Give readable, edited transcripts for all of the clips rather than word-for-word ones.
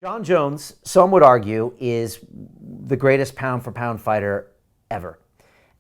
Jon Jones, some would argue, is the greatest pound-for-pound fighter ever.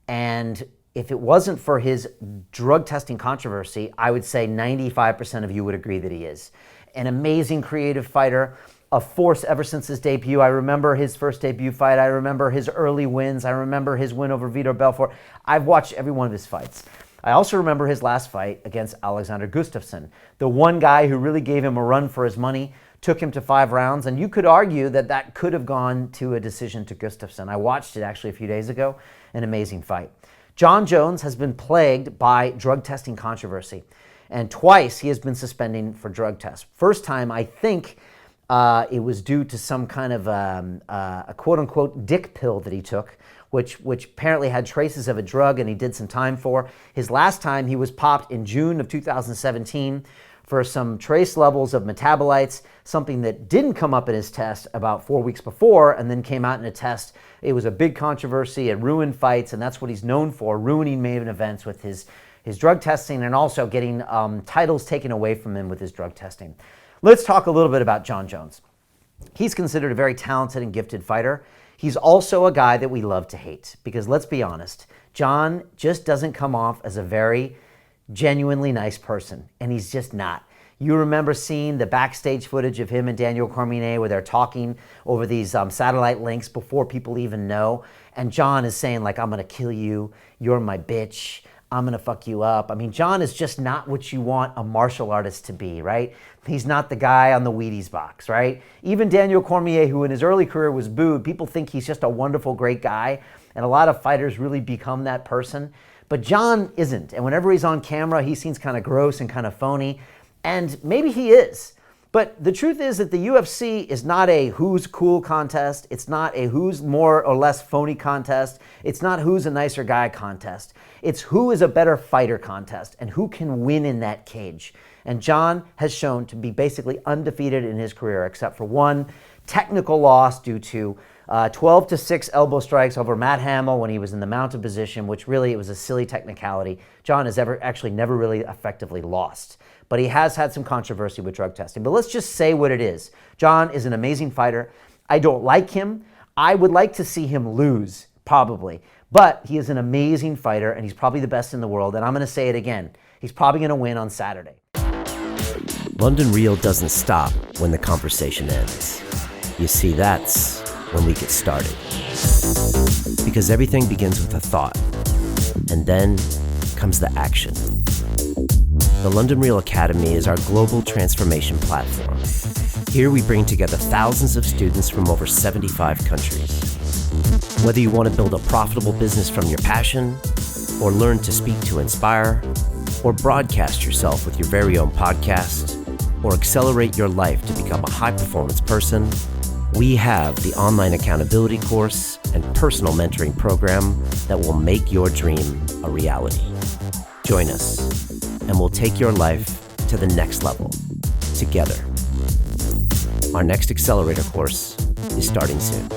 And if it wasn't for his drug testing controversy, I would say 95% of you would agree that he is. An amazing creative fighter, a force ever since his debut. I remember his first debut fight. I remember his early wins. I remember his win over Vitor Belfort. I've watched every one of his fights. I also remember his last fight against Alexander Gustafsson, the one guy who really gave him a run for his money, took him to 5 rounds, and you could argue that that could have gone to a decision to Gustafsson. I watched it actually a few days ago, an amazing fight. Jon Jones has been plagued by drug testing controversy, and twice he has been suspended for drug tests. First time, I think it was due to some kind of a quote-unquote dick pill that he took, which apparently had traces of a drug and he did some time for. His last time, he was popped in June of 2017 for some trace levels of metabolites, something that didn't come up in his test about 4 weeks before and then came out in a test. It was a big controversy. It ruined fights, and that's what he's known for, ruining main events with his drug testing and also getting titles taken away from him with his drug testing. Let's talk a little bit about Jon Jones. He's considered a very talented and gifted fighter. He's also a guy that we love to hate because, let's be honest, Jon just doesn't come off as a very genuinely nice person, and he's just not. You remember seeing the backstage footage of him and Daniel Cormier where they're talking over these satellite links before people even know, and Jon is saying, like, I'm gonna kill you, you're my bitch, I'm gonna fuck you up. I mean, Jon is just not what you want a martial artist to be, right? He's not the guy on the Wheaties box, right? Even Daniel Cormier, who in his early career was booed, people think he's just a wonderful, great guy, and a lot of fighters really become that person. But Jon isn't, and whenever he's on camera, he seems kind of gross and kind of phony, and maybe he is. But the truth is that the UFC is not a who's cool contest. It's not a who's more or less phony contest. It's not who's a nicer guy contest. It's who is a better fighter contest and who can win in that cage. And Jon has shown to be basically undefeated in his career, except for one technical loss due to 12-6 elbow strikes over Matt Hamill when he was in the mounted position, which really it was a silly technicality. Jon has never really effectively lost. But he has had some controversy with drug testing. But let's just say what it is. Jon is an amazing fighter. I don't like him. I would like to see him lose, probably. But he is an amazing fighter, and he's probably the best in the world. And I'm going to say it again. He's probably going to win on Saturday. London Real doesn't stop when the conversation ends. You see, that's when we get started. Because everything begins with a thought, and then comes the action. The London Real Academy is our global transformation platform. Here we bring together thousands of students from over 75 countries. Whether you want to build a profitable business from your passion, or learn to speak to inspire, or broadcast yourself with your very own podcast, or accelerate your life to become a high-performance person, we have the online accountability course and personal mentoring program that will make your dream a reality. Join us, and we'll take your life to the next level, together. Our next accelerator course is starting soon.